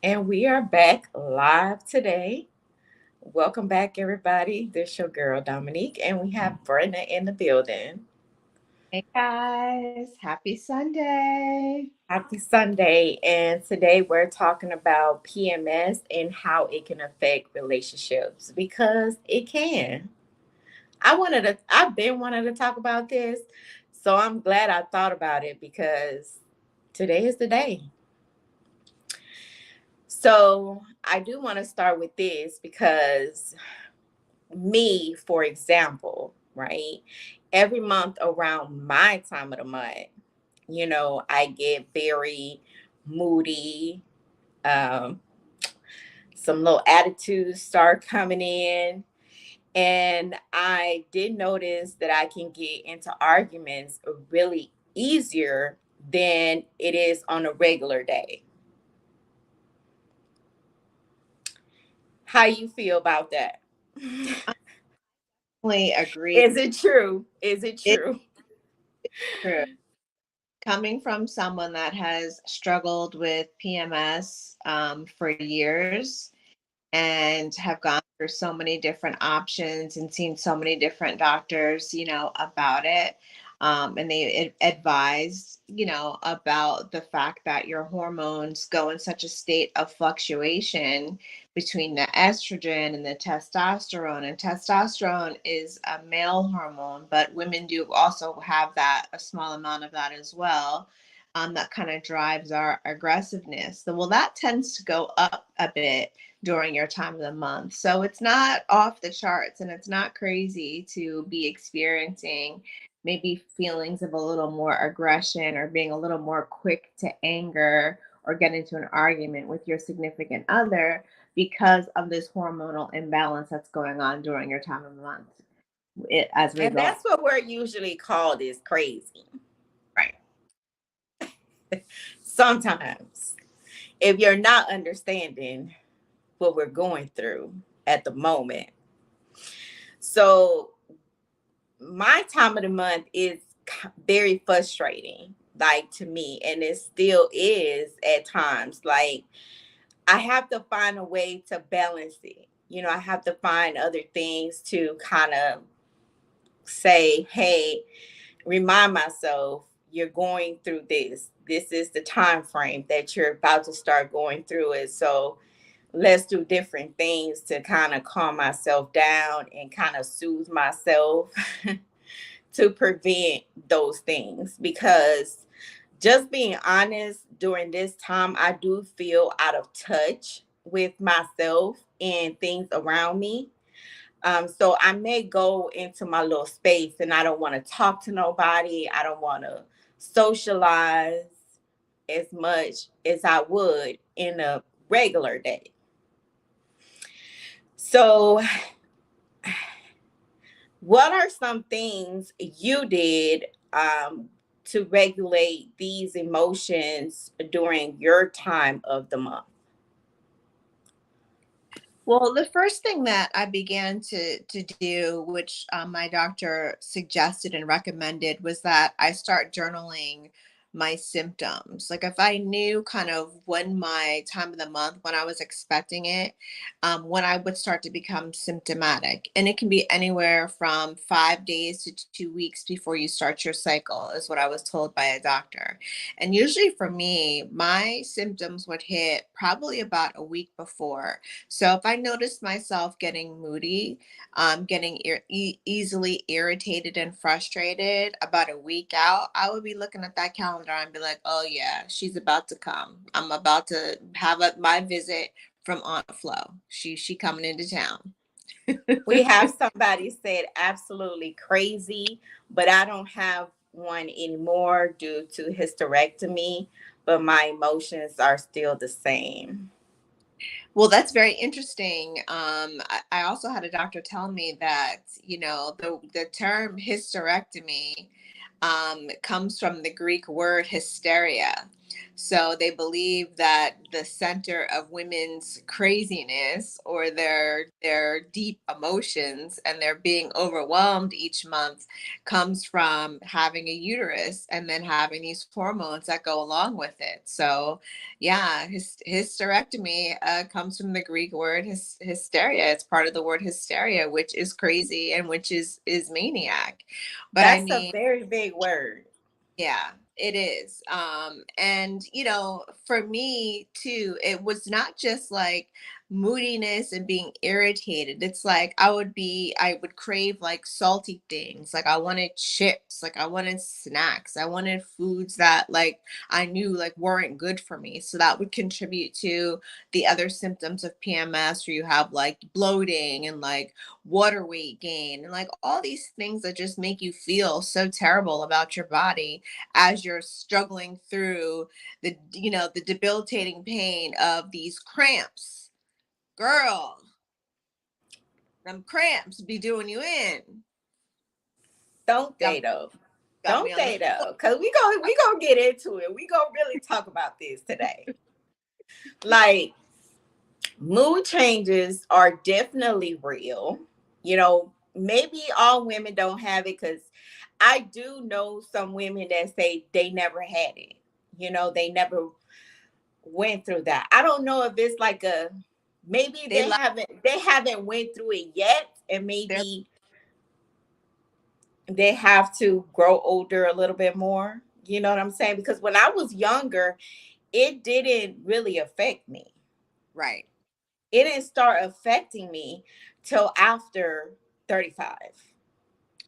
And we are back live today. Welcome back, everybody. This your girl Dominique, and we have Brenda in the building. Hey guys, happy Sunday. Happy Sunday. And today we're talking about PMS and how it can affect relationships because it can. I've been wanting to talk about this. So I'm glad I thought about it because today is the day. So I do want to start with this because me, for example, right? Every month around my time of the month, I get very moody. Um, some little attitudes start coming in. And I did notice that I can get into arguments really easier than it is on a regular day. How you feel about that? I definitely agree. Is it true? Is it It's true? true. Coming from someone that has struggled with PMS for years and have gone through so many different options and seen so many different doctors, about it. And they advised, about the fact that your hormones go in such a state of fluctuation between the estrogen and the testosterone. And testosterone is a male hormone, but women do also have that, a small amount of that as well. That kind of drives our aggressiveness. So, well, that tends to go up a bit during your time of the month. So it's not off the charts and it's not crazy to be experiencing maybe feelings of a little more aggression or being a little more quick to anger or get into an argument with your significant other because of this hormonal imbalance that's going on during your time of the month as a And result. that's what we're usually called is crazy. Right. Sometimes, if you're not understanding what we're going through at the moment. So, my time of the month is very frustrating, like to me, and it still is at times. Like, I have to find a way to balance it. I have to find other things to kind of say, hey, remind myself you're going through this. This is the time frame that you're about to start going through it. So let's do different things to kind of calm myself down and kind of soothe myself to prevent those things because just being honest during this time I do feel out of touch with myself and things around me. So I may go into my little space and I don't want to talk to nobody. I don't want to socialize as much as I would in a regular day. So, what are some things you did to regulate these emotions during your time of the month? Well, the first thing that I began to do, which my doctor suggested and recommended, was that I start journaling my symptoms. Like if I knew kind of when my time of the month, when I was expecting it, when I would start to become symptomatic, and it can be anywhere from 5 days to 2 weeks before you start your cycle, is what I was told by a doctor. And usually for me, my symptoms would hit probably about a week before. So if I noticed myself getting moody, getting easily irritated and frustrated about a week out, I would be looking at that calendar and be like, oh yeah, she's about to come. I'm about to have my visit from Aunt Flo. She coming into town. We have somebody said absolutely crazy, but I don't have one anymore due to hysterectomy, but my emotions are still the same. Well, that's very interesting. I also had a doctor tell me that, the term hysterectomy comes from the Greek word hysteria. So they believe that the center of women's craziness or their deep emotions and their being overwhelmed each month comes from having a uterus and then having these hormones that go along with it. So yeah, hysterectomy comes from the Greek word hysteria. It's part of the word hysteria, which is crazy and which is maniac. But I That's a mean, very big word. yeah, it is. And for me too, it was not just like moodiness and being irritated. It's like I would crave like salty things. Like I wanted chips, like I wanted snacks. I wanted foods that like I knew like weren't good for me. So that would contribute to the other symptoms of PMS where you have like bloating and like water weight gain and like all these things that just make you feel so terrible about your body as you're struggling through the debilitating pain of these cramps. Girl, them cramps be doing you in. Don't got, they though? got me Don't on the they floor. though? Because we gonna get into it. We gonna really talk about this today. Like, mood changes are definitely real. Maybe all women don't have it, because I do know some women that say they never had it. They never went through that. I don't know if it's like a, maybe They they love haven't went through it yet, and their maybe they have to grow older a little bit more. You know what I'm saying? Because when I was younger, it didn't really affect me. right. It didn't start affecting me till after 35.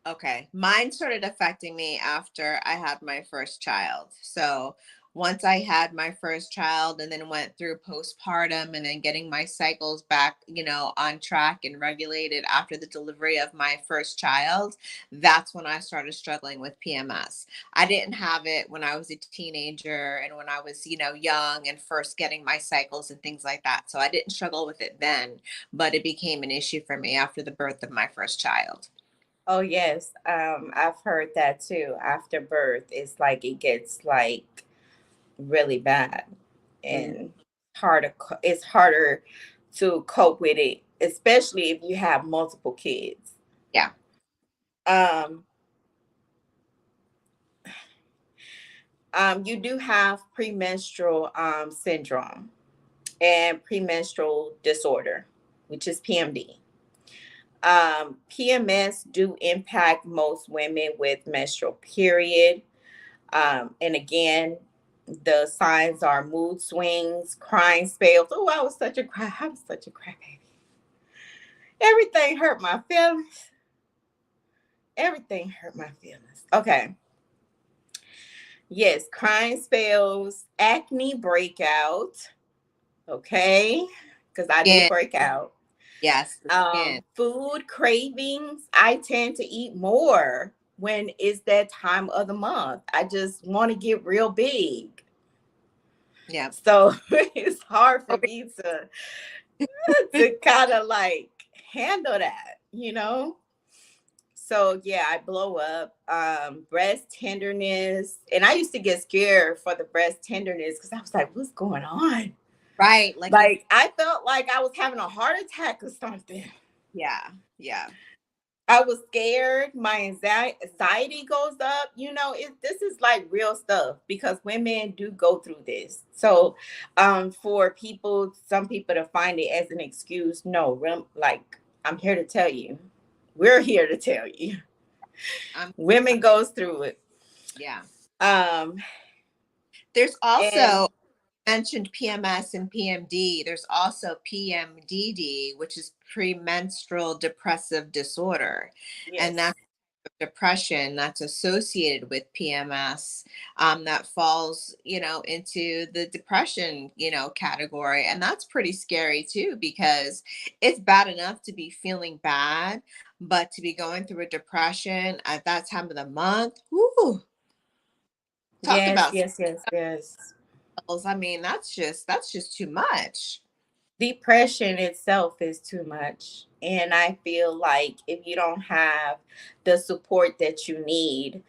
Okay. Mine started affecting me after I had my first child. So once I had my first child and then went through postpartum and then getting my cycles back, on track and regulated after the delivery of my first child, that's when I started struggling with PMS. I didn't have it when I was a teenager and when I was, young and first getting my cycles and things like that. So I didn't struggle with it then, but it became an issue for me after the birth of my first child. Oh yes, I've heard that too. After birth, it's like it gets like really bad, Mhm. and it's harder to cope with it, especially if you have multiple kids. Yeah. Um, you do have premenstrual syndrome and premenstrual disorder, which is PMD. PMS do impact most women with menstrual period. And again, the signs are mood swings, crying spells. Oh, I was such a crybaby. Everything hurt my feelings. Everything hurt my feelings. Okay. Yes, crying spells, acne breakout. Okay. Because I do Skin. break out. Yes, the skin. Food cravings. I tend to eat more when it's that time of the month. I just want to get real big. Yeah. So it's hard for Okay. me to kind of like handle that. So yeah, I blow up. Breast tenderness. And I used to get scared for the breast tenderness because I was like, what's going on? Right. Like it's Like I felt like I was having a heart attack or something. yeah. Yeah. I was scared. My anxiety goes up. This is like real stuff because women do go through this. So, for some people to find it as an excuse, no, like I'm here to tell you, we're here to tell you, I'm women goes through it. yeah. Um, There's also and mentioned PMS and PMD. There's also PMDD, which is premenstrual depressive disorder. And yes, that's depression that's associated with PMS, that falls, into the depression, category. And that's pretty scary too, because it's bad enough to be feeling bad, but to be going through a depression at that time of the month, whoo, talk yes, about yes, yes, yes. skills. I mean, that's just too much. Depression itself is too much. And I feel like if you don't have the support that you need,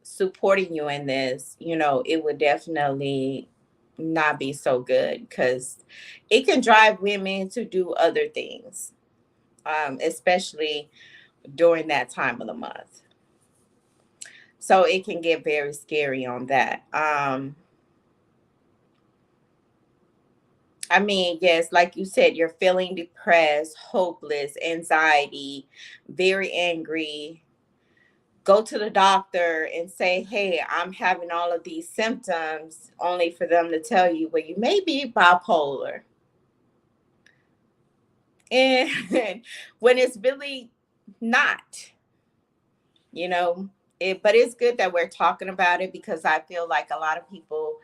supporting you in this, it would definitely not be so good because it can drive women to do other things, especially during that time of the month. So it can get very scary on that. I mean, yes, like you said, you're feeling depressed, hopeless, anxiety, very angry. Go to the doctor and say, hey, I'm having all of these symptoms, only for them to tell you, well, you may be bipolar. And when it's really not, you know, but it's good that we're talking about it because I feel like a lot of people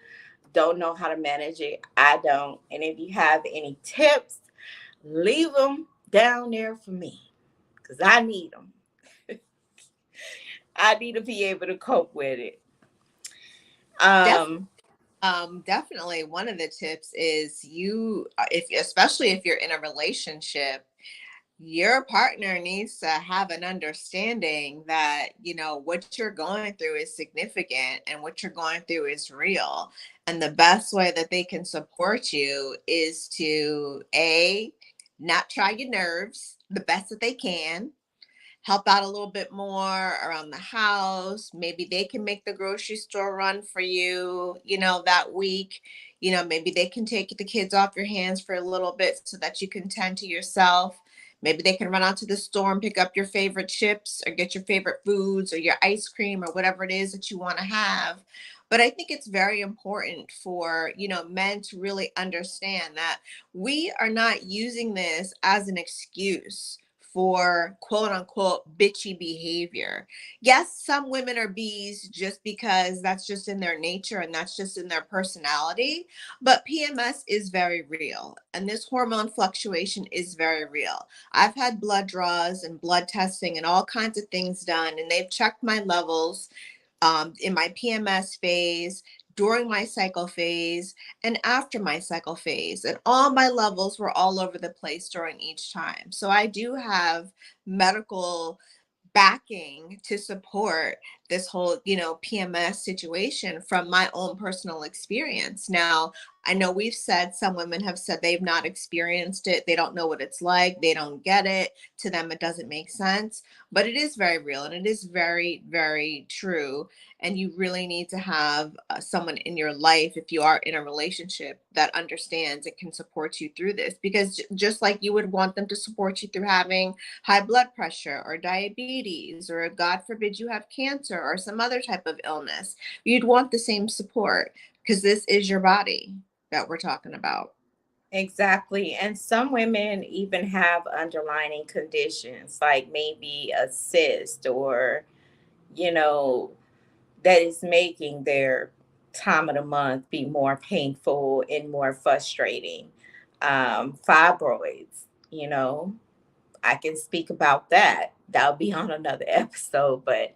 don't know how to manage it. I don't. And if you have any tips, leave them down there for me because I need them. I need to be able to cope with it. Def- Um, definitely one of the tips is if especially if you're in a relationship, your partner needs to have an understanding that what you're going through is significant and what you're going through is real, and the best way that they can support you is to not try your nerves the best that they can, help out a little bit more around the house. Maybe they can make the grocery store run for you, that week. Maybe they can take the kids off your hands for a little bit so that you can tend to yourself. Maybe they can run out to the store and pick up your favorite chips or get your favorite foods or your ice cream or whatever it is that you want to have. But I think it's very important for, men to really understand that we are not using this as an excuse for quote unquote bitchy behavior. Yes, some women are bees just because that's just in their nature and that's just in their personality, but PMS is very real and this hormone fluctuation is very real. I've had blood draws and blood testing and all kinds of things done, and they've checked my levels in my PMS phase, during my cycle phase, and after my cycle phase. And all my levels were all over the place during each time. So I do have medical backing to support this whole, PMS situation from my own personal experience. Now, I know we've said some women have said they've not experienced it. They don't know what it's like. They don't get it. To them, it doesn't make sense. But it is very real and it is very, very true. And you really need to have someone in your life, if you are in a relationship, that understands and can support you through this. Because just like you would want them to support you through having high blood pressure or diabetes, or God forbid you have cancer or some other type of illness, you'd want the same support because this is your body that we're talking about. exactly. And some women even have underlying conditions, like maybe a cyst or, you know, that is making their time of the month be more painful and more frustrating. Fibroids, I can speak about that. That'll be on another episode. But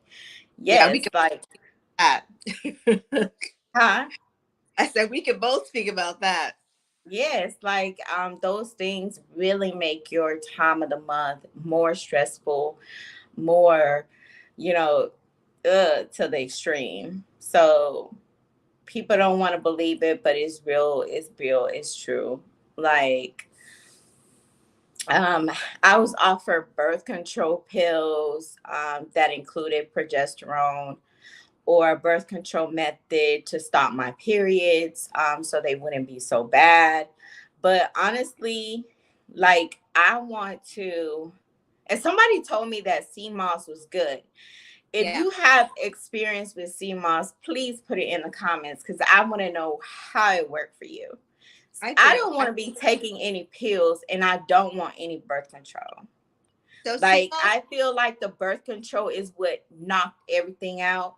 Yeah, we yes, can like, that. huh? I said we could both speak about that. Yes, like those things really make your time of the month more stressful, more, you know, to the extreme. So people don't want to believe it, but it's real, it's real, it's true. Like, um, I was offered birth control pills that included progesterone or a birth control method to stop my periods so they wouldn't be so bad. But honestly, like, I want to, and somebody told me that sea moss was good. If Yeah, you have experience with sea moss, please put it in the comments because I want to know how it worked for you. I I think don't want to be taking any pills and I don't want any birth control. so. Like, CMOS, I feel like the birth control is what knocked everything out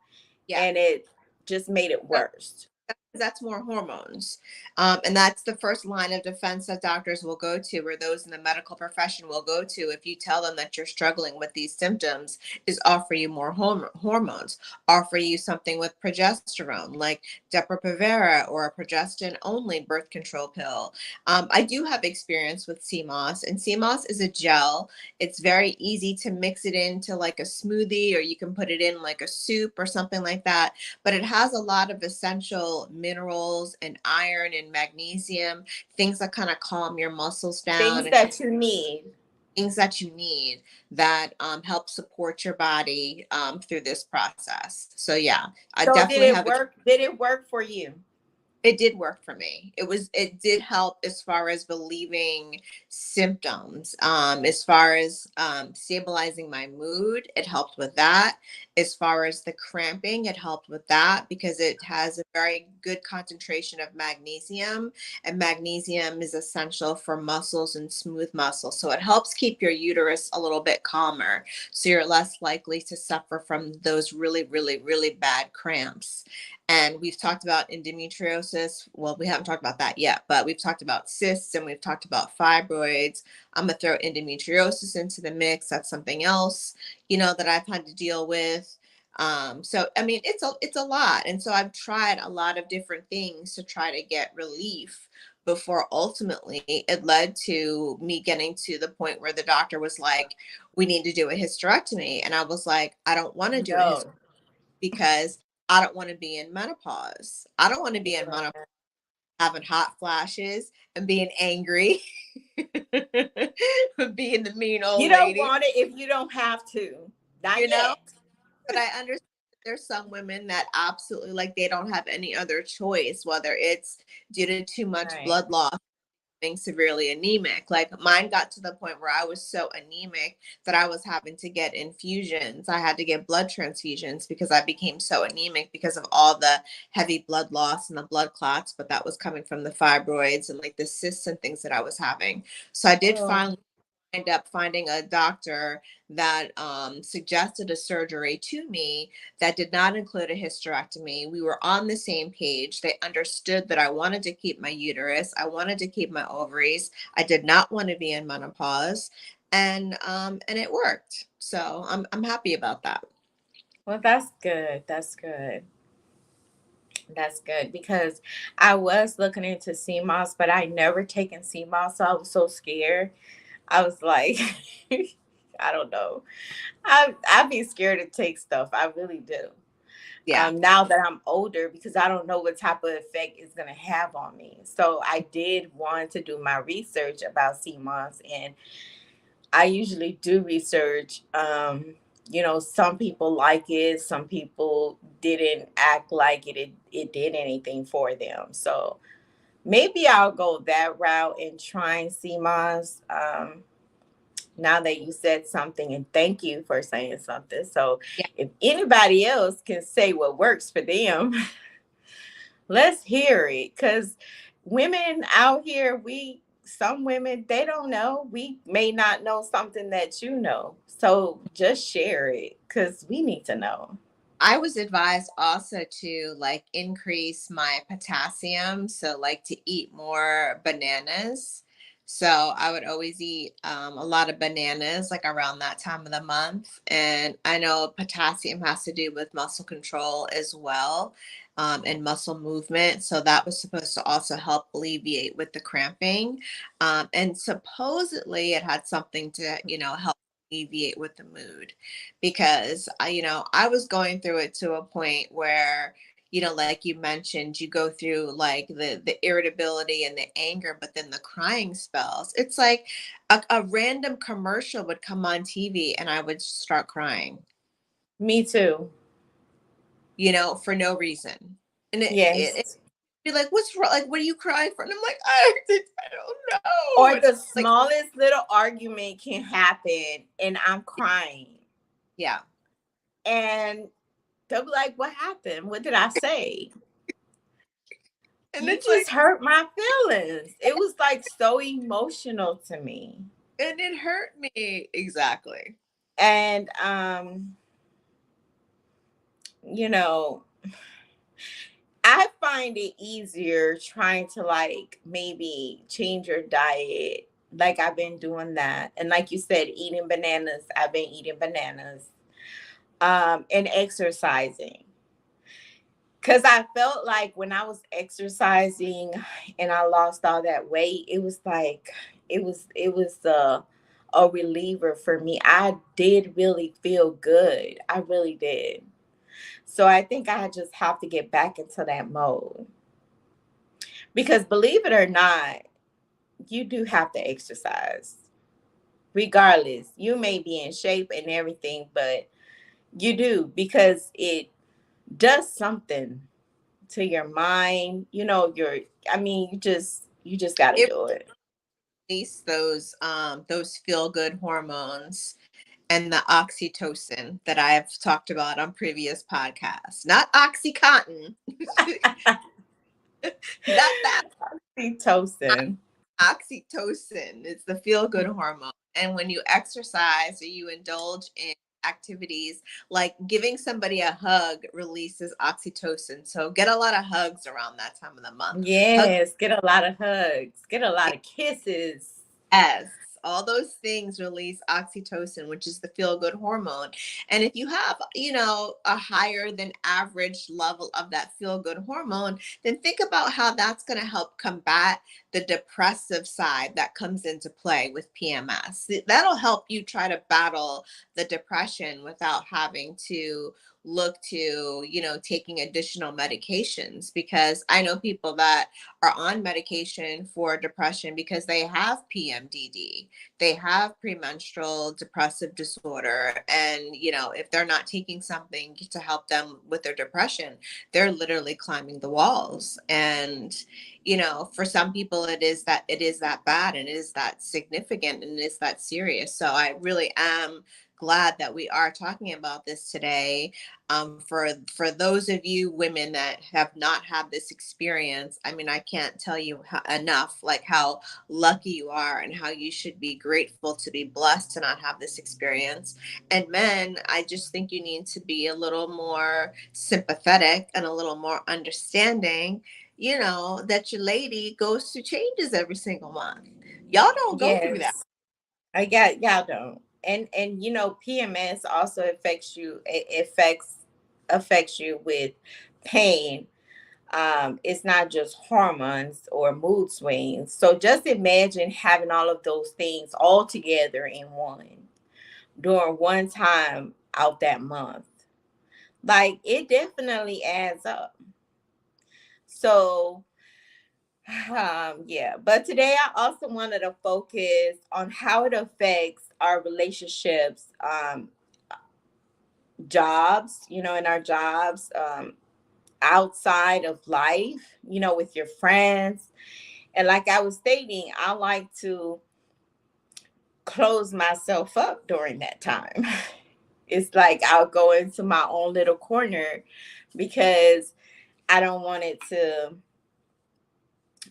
yeah. and it just made it So worse. That's more hormones. And that's the first line of defense that doctors will go to, or those in the medical profession will go to if you tell them that you're struggling with these symptoms, is offer you more hormones, offer you something with progesterone like Depo-Provera or a progestin only birth control pill. I do have experience with CMOS, and CMOS is a gel. It's very easy to mix it into like a smoothie, or you can put it in like a soup or something like that, but it has a lot of essential minerals and iron and magnesium, things that kind of calm your muscles down, Things and that you need. things that you need that help support your body through this process. So yeah, I So did definitely it have work? Did it work for you? it did work for me. It did help as far as relieving symptoms. As far as stabilizing my mood, it helped with that. As far as the cramping, it helped with that because it has a very good concentration of magnesium, and magnesium is essential for muscles and smooth muscles. So it helps keep your uterus a little bit calmer, so you're less likely to suffer from those really, really, really bad cramps. And we've talked about endometriosis. Well, we haven't talked about that yet, but we've talked about cysts and we've talked about fibroids. I'm going to throw endometriosis into the mix. That's something else, that I've had to deal with. So, I mean, it's a lot. And so I've tried a lot of different things to try to get relief before ultimately it led to me getting to the point where the doctor was like, we need to do a hysterectomy. And I was like, I don't want to do a hysterectomy No. because I don't want to be in menopause. I don't want to be in menopause having hot flashes and being angry, being the mean You old don't lady, want it if you don't have to. Not you know? yet. But I understand that there's some women that absolutely like they don't have any other choice, whether it's due to too much Right. blood loss, being severely anemic. Like mine got to the point where I was so anemic that I was having to get infusions. I had to get blood transfusions because I became so anemic because of all the heavy blood loss and the blood clots, but that was coming from the fibroids and like the cysts and things that I was having. So I did Oh, finally end up finding a doctor that suggested a surgery to me that did not include a hysterectomy. We were on the same page. They understood that I wanted to keep my uterus, I wanted to keep my ovaries, I did not want to be in menopause, and it worked. So I'm happy about that. well, that's good. That's good. That's good because I was looking into CMOS, but I never taken CMOS, so I was so scared. I was like, I don't know. I'd be scared to take stuff. I really do. Yeah. Now that I'm older, because I don't know what type of effect it's gonna have on me. So I did want to do my research about CMOS, and I usually do research. Some people like it, some people didn't act like it did anything for them. So maybe I'll go that route and try and CMOS. Now that you said something, and thank you for saying something. So Yeah. if anybody else can say what works for them, let's hear it. Because women out here, some women, they don't know. We may not know something that you know. So just share it because we need to know. I was advised also to like increase my potassium, so like to eat more bananas. So I would always eat a lot of bananas like around that time of the month. And I know potassium has to do with muscle control as well, and muscle movement. So that was supposed to also help alleviate with the cramping. And supposedly it had something to, help alleviate with the mood, because I was going through it to a point where, like you mentioned, you go through like the irritability and the anger, but then the crying spells. It's like a random commercial would come on TV and I would start crying, Me too. for no reason. And it Yes. be like, what's wrong? Like, what are you crying for? And I'm like, I don't know. Or And the like, smallest little argument can happen and I'm crying. yeah. And they'll be like, "What happened? What did I say?" And You it's like, just hurt my feelings. It was like so emotional to me. and it hurt me. Exactly. And you know, I find it easier trying to like maybe change your diet. Like I've been doing that. And like you said, eating bananas, I've been eating bananas. And exercising. Cause I felt like when I was exercising and I lost all that weight, it was like it was a reliever for me. I did really feel good. I really did. So I think I just have to get back into that mode. Because believe it or not, you do have to exercise. Regardless, you may be in shape and everything, but you do because it does something to your mind. I mean, you just got to It do it. release those feel good hormones and the oxytocin that I've talked about on previous podcasts. Not oxycontin, not that. Oxytocin. Oxytocin. It's the feel good hormone. And when you exercise or you indulge in activities like giving somebody a hug releases oxytocin. So get a lot of hugs around that time of the month. Hug. Yes, get a lot of hugs, get a lot of kisses. Yes, all those things release oxytocin, which is the feel good hormone. And if you have, a higher than average level of that feel good hormone, then think about how that's going to help combat the depressive side that comes into play with PMS. That'll help you try to battle the depression without having to look to, taking additional medications, because I know people that are on medication for depression because they have PMDD, they have premenstrual depressive disorder. And, if they're not taking something to help them with their depression, they're literally climbing the walls. And, for some people, it is that bad and it is that significant and it is that serious. So I really am glad that we are talking about this today. For those of you women that have not had this experience, I mean, I can't tell you enough, like how lucky you are and how you should be grateful to be blessed to not have this experience. And men, I just think you need to be a little more sympathetic and a little more understanding, that your lady goes through changes every single month. Y'all don't go through that. Yes, I got y'all don't. And PMS also affects you. It affects you with pain. It's not just hormones or mood swings. So just imagine having all of those things all together in one during one time out that month. Like it definitely adds up. So yeah, but today I also wanted to focus on how it affects our relationships, jobs, in our jobs, outside of life, with your friends. And like I was stating, I like to close myself up during that time. It's like I'll go into my own little corner because I don't want it to,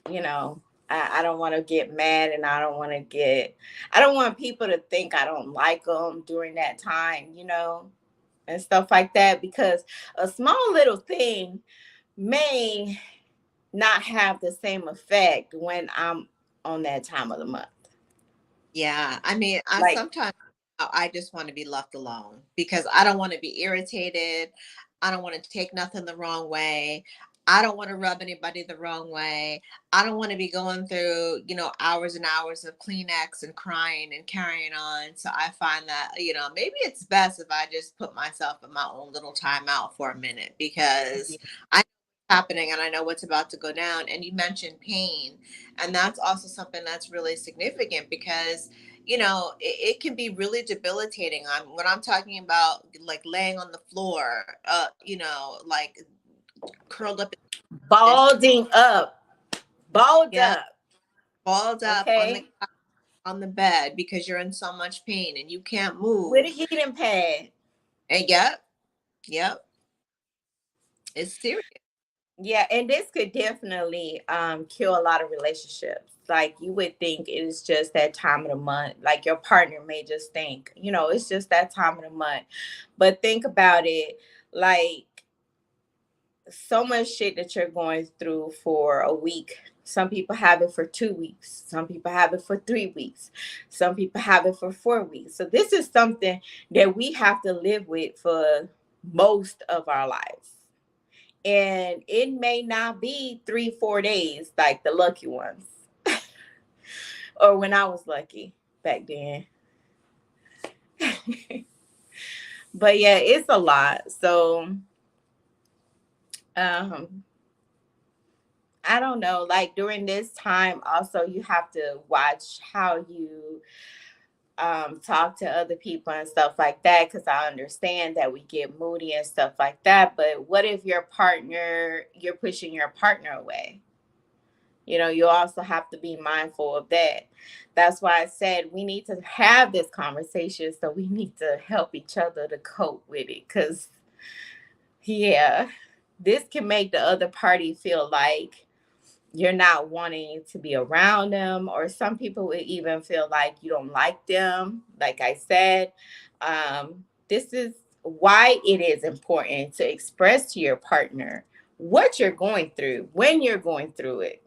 you know, I don't want to get mad and I don't want people to think I don't like them during that time, and stuff like that because a small little thing may not have the same effect when I'm on that time of the month. Yeah, I mean, I Like, sometimes I just want to be left alone because I don't want to be irritated. I don't want to take nothing the wrong way. I don't want to rub anybody the wrong way. I don't want to be going through, hours and hours of Kleenex and crying and carrying on. So I find that, maybe it's best if I just put myself in my own little timeout for a minute because I know what's happening and I know what's about to go down. And you mentioned pain, and that's also something that's really significant because it can be really debilitating. When I'm talking about like laying on the floor, like curled up in this, balding up, balled yeah, up. balled up on the Okay. bed because you're in so much pain and you can't With a move. heating pad. And yep, yep, it's serious. Yeah, and this could definitely kill a lot of relationships. Like you would think it is just that time of the month. Like your partner may just think, it's just that time of the month. But think about it, like so much shit that you're going through for a week. Some people have it for 2 weeks. Some people have it for 3 weeks. Some people have it for 4 weeks. So this is something that we have to live with for most of our lives. And it may not be 3, 4 days like the lucky ones, or when I was lucky back then. But yeah, it's a lot. So um I don't know, like during this time also you have to watch how you talk to other people and stuff like that, because I understand that we get moody and stuff like that. But what if you're pushing your partner away? You also have to be mindful of that. That's why I said we need to have this conversation, so we need to help each other to cope with it. Because yeah, this can make the other party feel like you're not wanting to be around them, or some people would even feel like you don't like them. Like I said, this is why it is important to express to your partner what you're going through when you're going through it.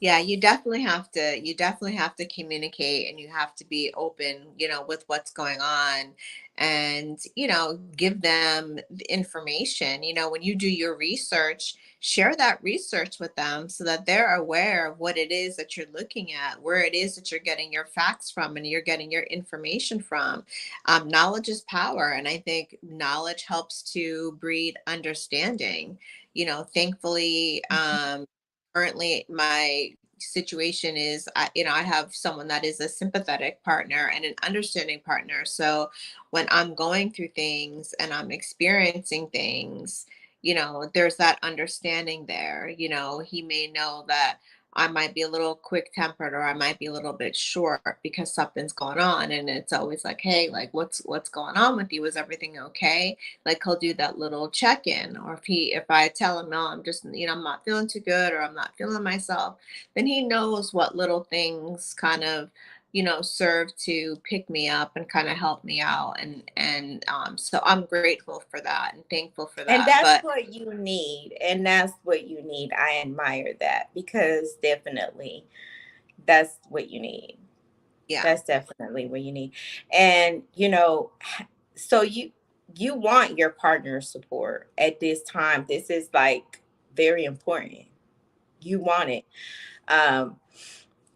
Yeah, you definitely have to communicate, and you have to be open, with what's going on, and, give them the information. When you do your research, share that research with them so that they're aware of what it is that you're looking at, where it is that you're getting your facts from and you're getting your information from. Knowledge is power, and I think knowledge helps to breed understanding. Thankfully, currently my situation is, I have someone that is a sympathetic partner and an understanding partner. So when I'm going through things and I'm experiencing things, there's that understanding there. He may know that I might be a little quick tempered, or I might be a little bit short because something's going on, and it's always like, hey, like, what's going on with you? Is everything okay? Like, he'll do that little check-in. Or if I tell him, no, I'm just, I'm not feeling too good, or I'm not feeling myself, then he knows what little things kind of, serve to pick me up and kind of help me out. And so I'm grateful for that and thankful for And that. that's But what you need. And that's what you need. I admire that, because definitely that's what you need. yeah. That's definitely what you need. And so you want your partner's support at this time. This is like very important. You want it. Um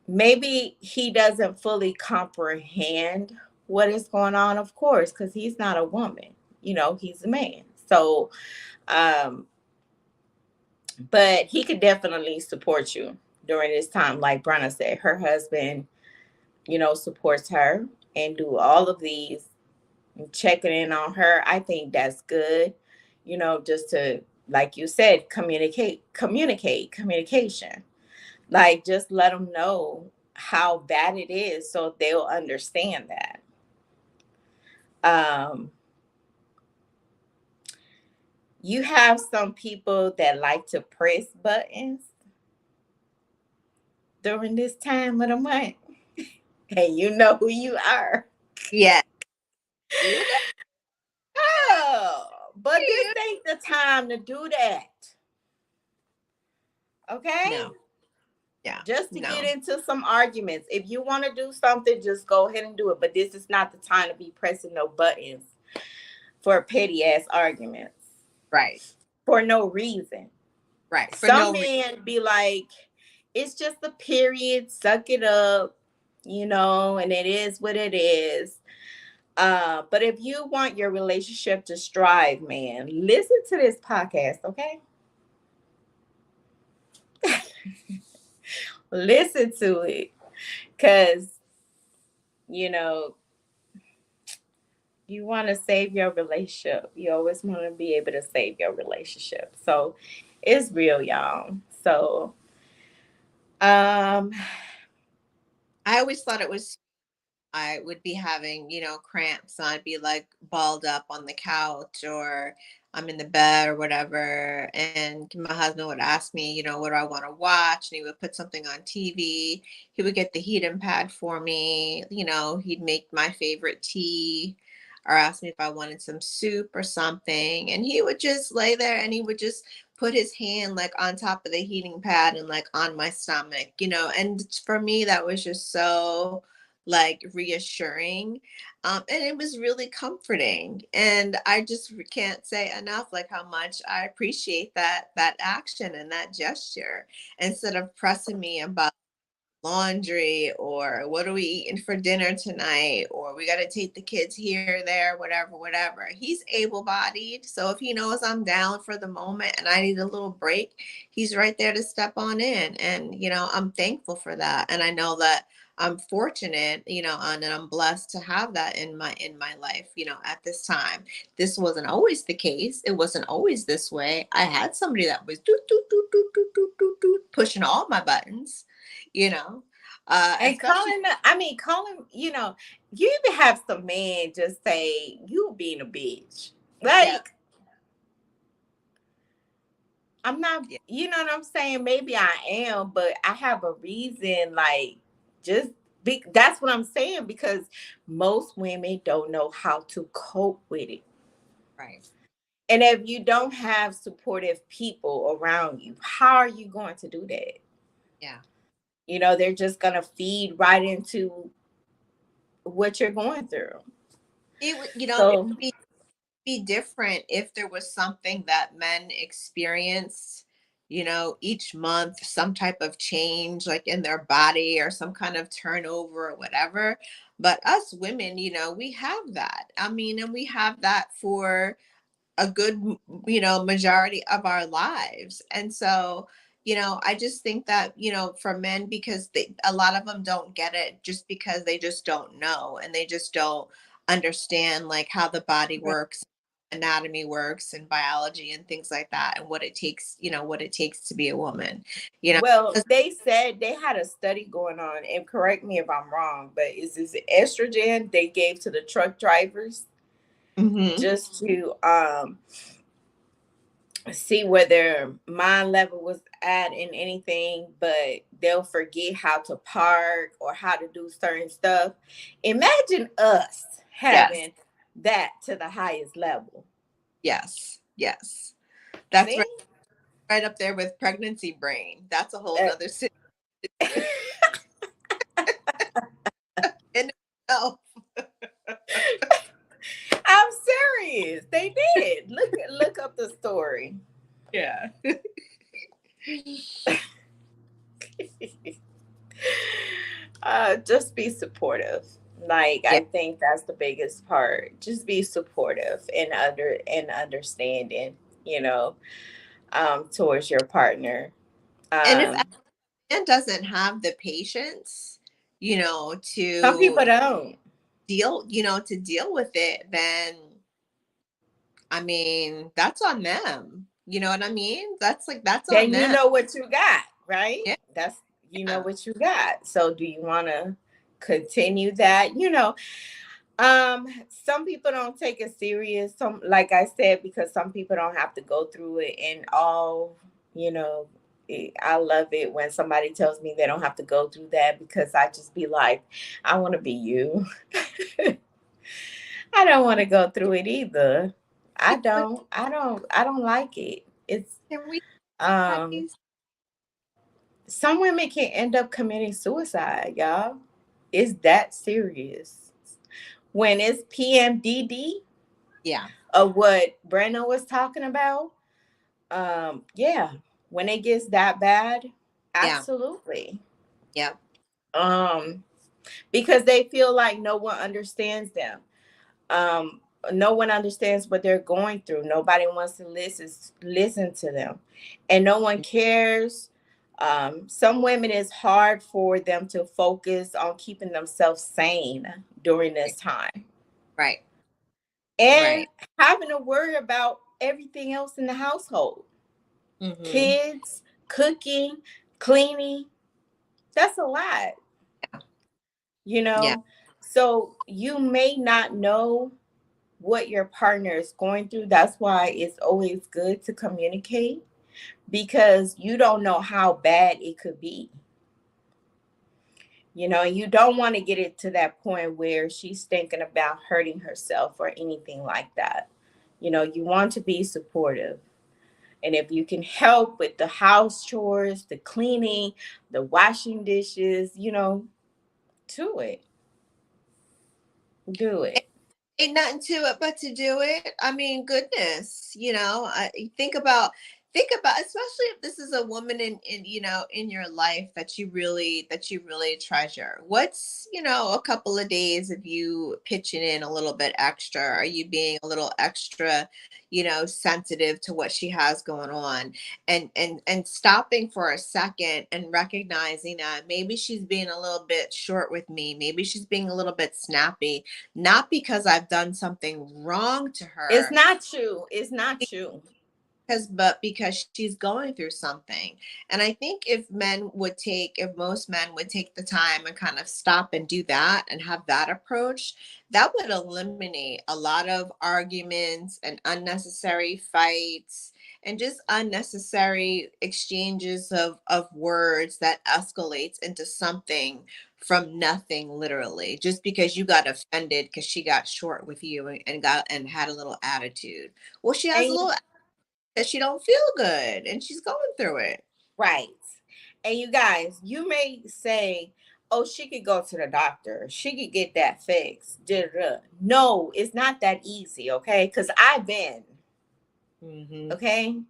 Maybe he doesn't fully comprehend what is going on, of course, because he's not a woman. He's a man. So um but he could definitely support you during this time. Like Brenna said, her husband, supports her and do all of these, checking in on her. I think that's good. Just to, like you said, communication. Like, just let them know how bad it is, so they'll understand that. Um, you have some people that like to press buttons during this time of the month, and you know who you are. Yeah. You know, Oh, but this you ain't the time to do that. Okay? no. Yeah. Just to get No. into some arguments. If you want to do something, just go ahead and do it. But this is not the time to be pressing no buttons for petty ass arguments Right. for no reason. Right. For Some no reason. men be like, it's just a period, suck it up, and it is what it is. But if you want your relationship to strive, man, listen to this podcast, okay? Listen to it. Because, you know, you want to save your relationship. You always want to be able to save your relationship. So it's real, y'all. So, um, I always thought it was I would be having, cramps, and I'd be like balled up on the couch, or I'm in the bed or whatever. And my husband would ask me, what do I want to watch? And he would put something on TV. He would get the heating pad for me. He'd make my favorite tea. or ask me if I wanted some soup or something. And he would just lay there and he would just put his hand like on top of the heating pad and like on my stomach, and for me, that was just so like reassuring. And it was really comforting. And I just can't say enough like how much I appreciate that action and that gesture instead of pressing me about laundry or what are we eating for dinner tonight or we got to take the kids here, there, whatever. He's able-bodied, so if he knows I'm down for the moment and I need a little break, he's right there to step on in. And I'm thankful for that, and I know that I'm fortunate, and I'm blessed to have that in my life, at this time. This wasn't always the case. It wasn't always this way. I had somebody that was doot, doot, doot, doot, doot, doot, doot, doot, pushing all my buttons, you know, And especially. Colin, you even have some men just say you being a bitch. Yeah, Like, I'm not, yeah, you know what I'm saying? Maybe I am, but I have a reason, like, just that's what I'm saying, because most women don't know how to cope with it. right. And if you don't have supportive people around you, how are you going to do that? Yeah. They're just going to feed right into what you're going through. It So, would be different if there was something that men experienced, each month, some type of change like in their body or some kind of turnover or whatever. But us women, we have that. I mean, and we have that for a good majority of our lives. And so I just think that for men, because a lot of them don't get it just because they just don't know, and they just don't understand like how the body works, anatomy works, and biology and things like that, and what it takes to be a woman, you know well, they said they had a study going on, and correct me if I'm wrong, but is this estrogen they gave to the truck drivers hmm just to see where their mind level was at in anything, but they'll forget how to park or how to do certain stuff. Imagine us yes, having that to the highest level. yes, yes. That's See? right up there with pregnancy brain. That's a whole Uh, nother in itself. I'm serious. They did. Look up the story. Yeah. Just be supportive. Like, Yeah. I think that's the biggest part. Just be supportive and understanding, you know, towards your partner. And if Um, a man doesn't have the patience, some to people don't. deal with it, then I mean, that's on them. You know what I mean? That's on Then you them. know what you got, right? Yeah. That's you know what you got. So do you want to continue that? Some people don't take it serious. Some, like I said, because some people don't have to go through it and all, you know, I love it when somebody tells me they don't have to go through that, because I just be like, I want to be you. I don't want to go through it either. I But don't. I don't like it. It's can we um guys? some women can end up committing suicide, y'all. It's that serious. When it's PMDD, Yeah. of what Brenda was talking about, yeah, when it gets that bad, Yeah. absolutely. Yeah. Um, because they feel like no one understands them. Um, no one understands what they're going through. Nobody wants to listen to them, and no one cares. Some women, it's hard for them to focus on keeping themselves sane during this time, Right. and Right. having to worry about everything else in the household, Mm-hmm. kids, cooking, cleaning. That's a lot, you Yeah. know. So you may not know what your partner is going through. That's why it's always good to communicate, because you don't know how bad it could be. You don't want to get it to that point where she's thinking about hurting herself or anything like that. You want to be supportive. And if you can help with the house chores, the cleaning, the washing dishes, do it. Do it. Ain't nothing to it but to do it. I mean, goodness, think about, especially if this is a woman in your life that you really treasure. What's, a couple of days of you pitching in a little bit extra? Are you being a little extra, sensitive to what she has going on, and stopping for a second and recognizing that maybe she's being a little bit short with me, maybe she's being a little bit snappy, not because I've done something wrong to It's her, not you. It's not you. but because she's going through something. And I think if most men would take the time and kind of stop and do that and have that approach, that would eliminate a lot of arguments and unnecessary fights and just unnecessary exchanges of words that escalates into something from nothing, literally, just because you got offended because she got short with you and had a little attitude. Well, she has a And little that she don't feel good and she's going through it. right. And you guys, you may say, oh, she could go to the doctor. She could get that fixed. Da, da, da. No, it's not that easy, okay? Because I've been, Hmm. okay?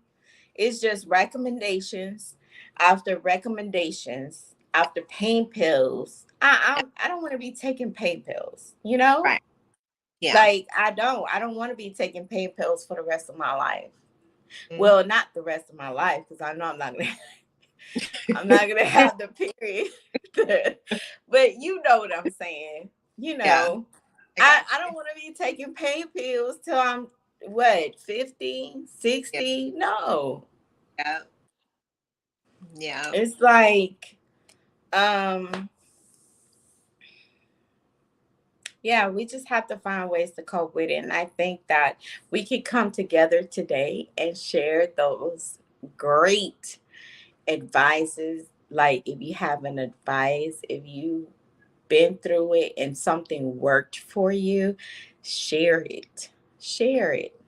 It's just recommendations after recommendations after pain pills. I don't want to be taking pain pills, Right. Yeah. Like I don't want to be taking pain pills for the rest of my life. Mhm. Well, not the rest of my life because I know I'm not gonna have the period. But you know what I'm saying. You Yeah. know, I I, got I don't want to be taking pain pills till I'm what, 50, you. 60? No. Yeah. Yeah. It's like, um, yeah, we just have to find ways to cope with it. And I think that we could come together today and share those great advices. Like if you have an advice, if you been through it and something worked for you, share it. Share it.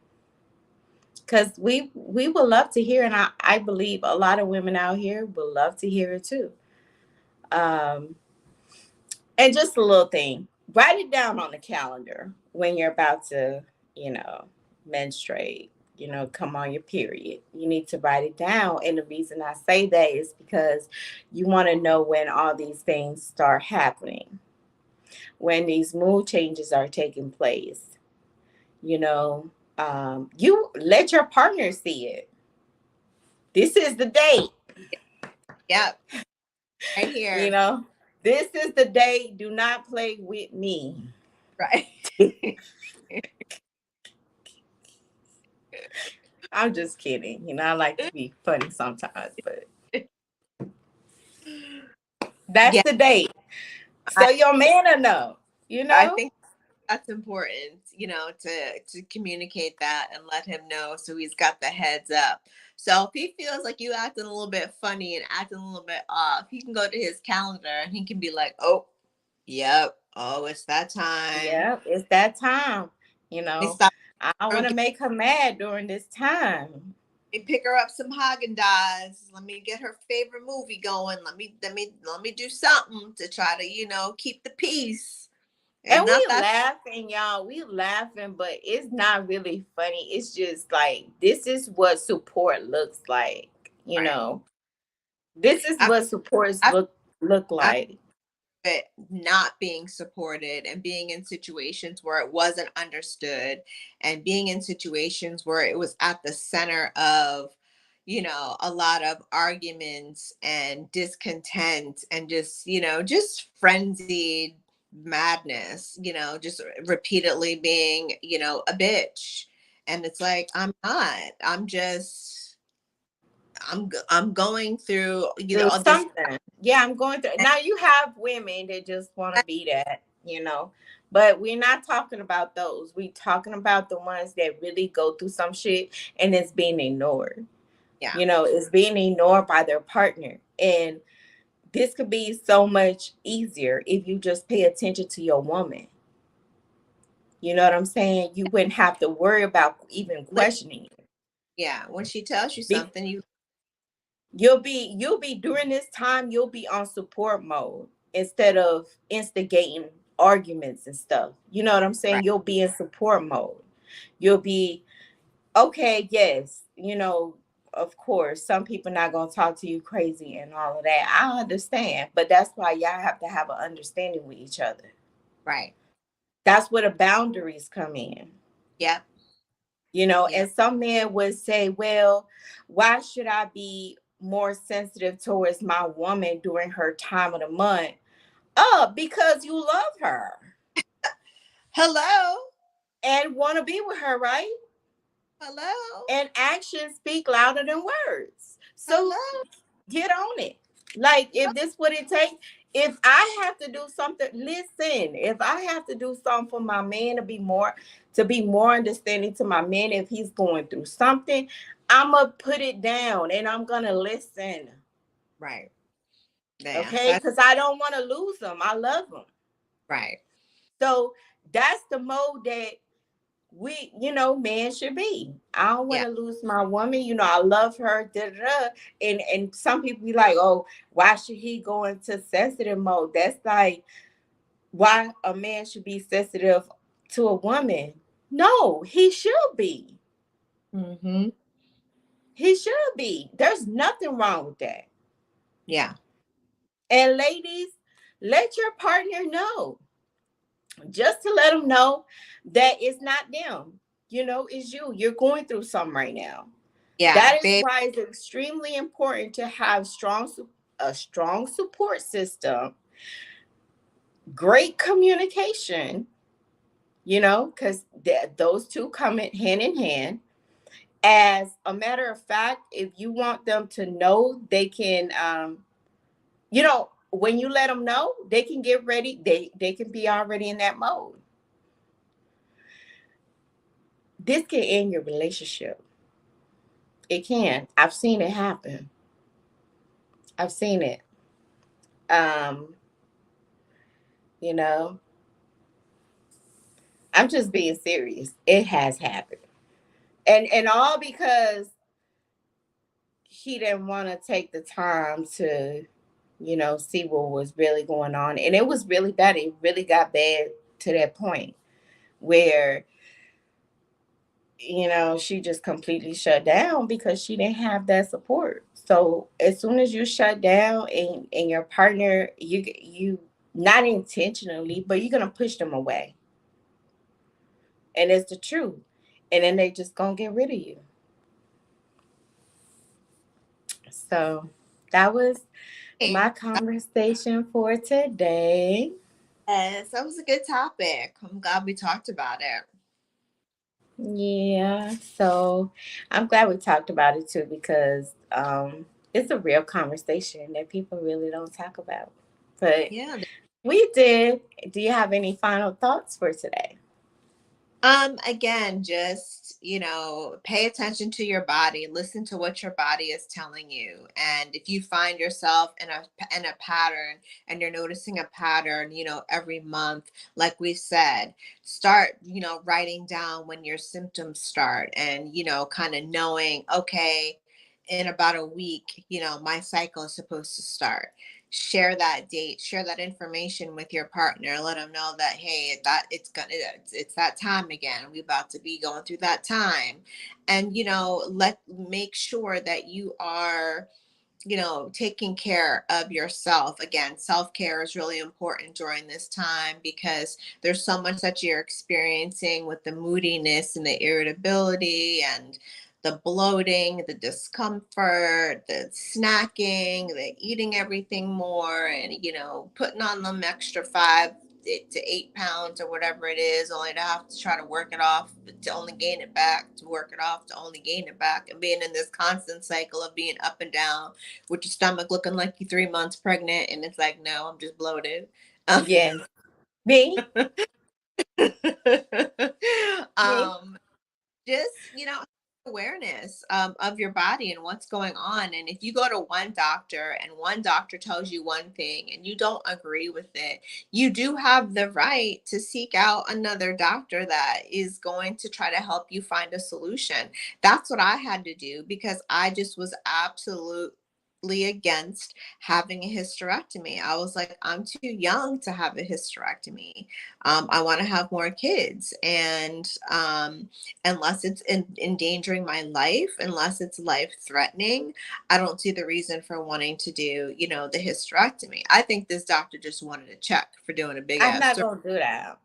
Because we would love to hear, and I believe a lot of women out here would love to hear it too. Um, and just a little thing, write it down on the calendar when you're about to, you know, menstruate, come on your period. You need to write it down. And the reason I say that is because you want to know when all these things start happening, when these mood changes are taking place. You know, you let your partner see it. This is the date, Yep. Right you here. know, this is the date. Do not play with me. Right. I'm just kidding. I like to be funny sometimes, but that's Yeah. the date. I, So your man will know, you I know? think that's important, to communicate that and let him know so he's got the heads up. So if he feels like you acting a little bit funny and acting a little bit off, he can go to his calendar and he can be like, oh, yep, oh, it's that time. Yeah, it's that time. You Let me know, stop. I don't Or want to get make her mad during this time. me pick her up some Haagen Dazs. Let me get her favorite movie going. Let me do something to try to keep the peace. And It's not we that laughing, y'all. We laughing, but it's not really funny. It's just like this is what support looks like. You right. know, this is I've what supports I've look I've like. it not being supported and being in situations where it wasn't understood and being in situations where it was at the center of a lot of arguments and discontent and just frenzied madness, just repeatedly being a bitch. And it's like, I'm going through Through all this. something. Yeah, I'm going through. Now you have women that just want to be that. But we're not talking about those. We talking about the ones that really go through some shit and it's being ignored. Yeah. It's being ignored by their partner. And This could be so much easier if you just pay attention to your woman. You know what I'm saying? You wouldn't have to worry about even Li- questioning it. yeah, when she tells you Be- something, you you'll be during this time, you'll be on support mode instead of instigating arguments and stuff. You know what I'm saying? right, You'll be in support mode. You'll be okay, yes, of course, some people not gonna talk to you crazy and all of that. I understand, but that's why y'all have to have an understanding with each other. right, That's where the boundaries come in. yep, And yep. some men would say, well, why should I be more sensitive towards my woman during her time of the month? Because you love her Hello, and want to be with her, right? hello, And actions speak louder than words. So hello. get on it. Like, if this what it takes, if I have to do something, listen, if I have to do something for my man to be more understanding to my man, if he's going through something, I'ma put it down and I'm gonna listen. Right. Yeah, Okay, that's because I don't want to lose him. I love him. right. So that's the mode that man should be. I don't want Yeah, to lose my woman. I love her. Da, da, da. And some people be like, oh, why should he go into sensitive mode? That's like why a man should be sensitive to a woman. No, he should be. mm-hmm. He should be. There's nothing wrong with that. Yeah, And ladies, let your partner know. Just to let them know that it's not them. It's you. You're going through something right now. yeah, That is babe. why it's extremely important to have a strong support system, great communication, because those two come hand in hand. As a matter of fact, if you want them to know, they can, when you let them know, they can get ready. They can be already in that mode. This can end your relationship. It can. I've seen it happen. I've seen it. Um, you know, I'm just being serious. It has happened. And all because he didn't want to take the time to, see what was really going on. And it was really bad. It really got bad to that point where, she just completely shut down because she didn't have that support. So as soon as you shut down and your partner, you not intentionally, but you're gonna push them away. And it's the truth. And then they just gonna get rid of you. So that was Hey, my conversation for today. yes, that was a good topic. I'm glad we talked about it. Yeah, so I'm glad we talked about it too because it's a real conversation that people really don't talk about. But Yeah. we did. Do you have any final thoughts for today? Again, just, pay attention to your body, listen to what your body is telling you. And if you find yourself in a pattern and you're noticing a pattern, every month, like we said, start, writing down when your symptoms start and, kind of knowing, okay, in about a week, my cycle is supposed to start. Share that date, share that information with your partner, let them know that, hey, that it's that time again, we about to be going through that time. And let make sure that you are, taking care of yourself. Again, self-care is really important during this time because there's so much that you're experiencing with the moodiness and the irritability and the bloating, the discomfort, the snacking, the eating everything more, and putting on them extra 5 to 8 pounds or whatever it is, only to have to try to work it off, to only gain it back, to work it off, to only gain it back, and being in this constant cycle of being up and down with your stomach looking like you're 3 months pregnant, and it's like, no, I'm just bloated. Yes. Me? Me? um, just awareness of your body and what's going on. And if you go to one doctor and one doctor tells you one thing and you don't agree with it, you do have the right to seek out another doctor that is going to try to help you find a solution. That's what I had to do because I just was absolutely against having a hysterectomy. I was like, I'm too young to have a hysterectomy. I want to have more kids. And unless it's endangering my life, unless it's life threatening, I don't see the reason for wanting to do, the hysterectomy. I think this doctor just wanted a check for doing a big I'm ass not surgery, gonna do that.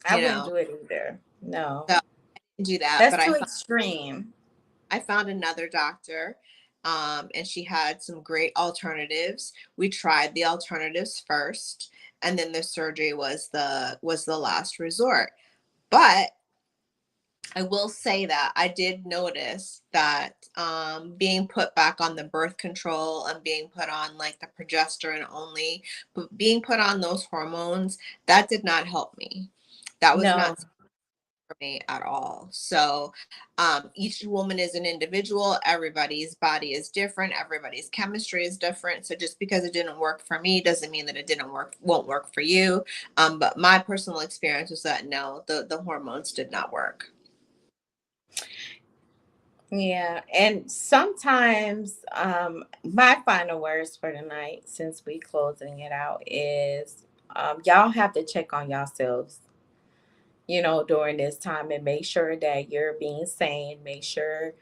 I you wouldn't know. do it either. No, So I didn't do that, that's but too extreme. I found another doctor, and she had some great alternatives. We tried the alternatives first, and then the surgery was the last resort. But I will say that I did notice that being put back on the birth control and being put on like the progesterone only, but being put on those hormones, that did not help me. That was No, not for me at all. So each woman is an individual. Everybody's body is different. Everybody's chemistry is different. So just because it didn't work for me doesn't mean that it didn't work, won't work for you. But my personal experience was that no, the hormones did not work. yeah, and sometimes my final words for the night, since we closing it out, is y'all have to check on yourselves. During this time, and make sure that you're being sane. Make sure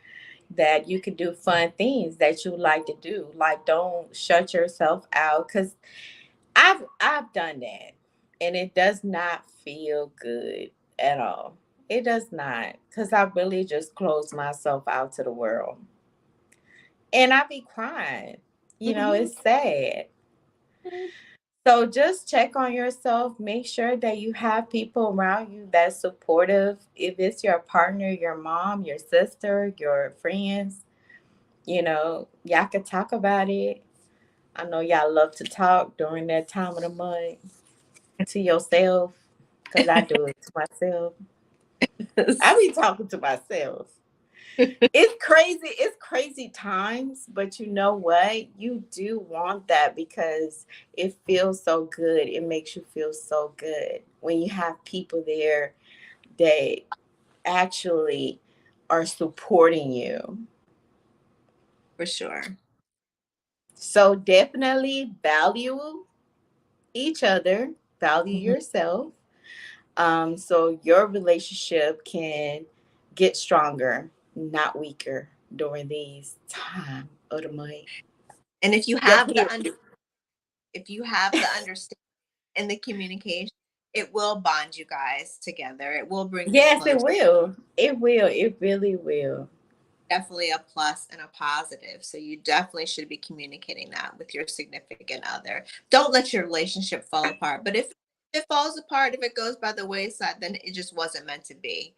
that you can do fun things that you like to do. Like, don't shut yourself out, because I've done that, and it does not feel good at all. It does not, because I really just close myself out to the world, and I be crying. It's sad. So just check on yourself. Make sure that you have people around you that's supportive. If it's your partner, your mom, your sister, your friends, y'all can talk about it. I know y'all love to talk during that time of the month to yourself, because I do it to myself. I be talking to myself. It's crazy times, but you know what? You do want that, because it feels so good. It makes you feel so good when you have people there that actually are supporting you. For sure. So definitely value each other, value Mhm. yourself, so your relationship can get stronger, not weaker, during these time of the month. And Your period. if you have the understanding and the communication, it will bond you guys together. It will bring you Yes, it close. will. It will. It really will. Definitely a plus and a positive. So you definitely should be communicating that with your significant other. Don't let your relationship fall apart. But if it falls apart, if it goes by the wayside, then it just wasn't meant to be.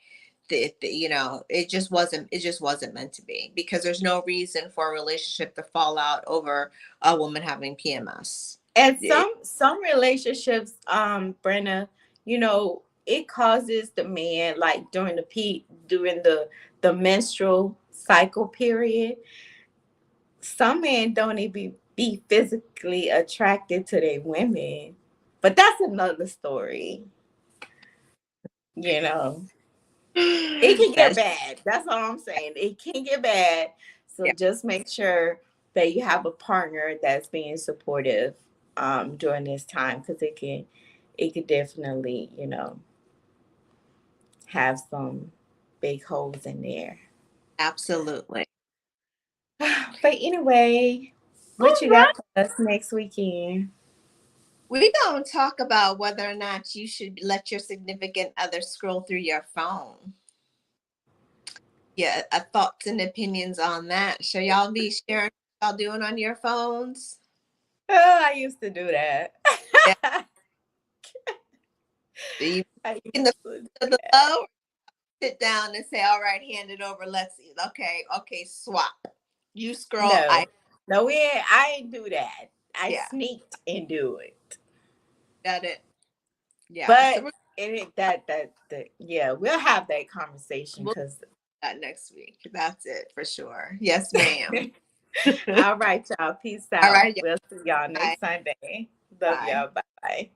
It just wasn't meant to be, because there's no reason for a relationship to fall out over a woman having PMS. And some relationships, Brenna, it causes the man, like during the menstrual cycle period. Some men don't even be physically attracted to their women, but that's another story. You know, it can get That's bad. That's all I'm saying. It can get bad. So yeah, just make sure that you have a partner that's being supportive during this time, because it could definitely, have some big holes in there. absolutely. But anyway, what All you right. got for us next weekend? We don't talk about whether or not you should let your significant other scroll through your phone. Yeah, thoughts and opinions on that. Shall y'all be sharing what y'all doing on your phones? Oh, I used to do that. Yeah, do you I in the used to do of the that. low, or sit down and say, "All right, hand it over. Let's see. Okay, okay, swap. You scroll. I No, no, I ain't do that. I yeah, sneaked and do it. got it. Yeah. So But yeah, we'll have that conversation, we'll because that next week. That's it for sure. Yes, ma'am. All right, y'all. Peace All out. right. Yeah, We'll see y'all bye. next Sunday. Love Bye. y'all. Bye bye.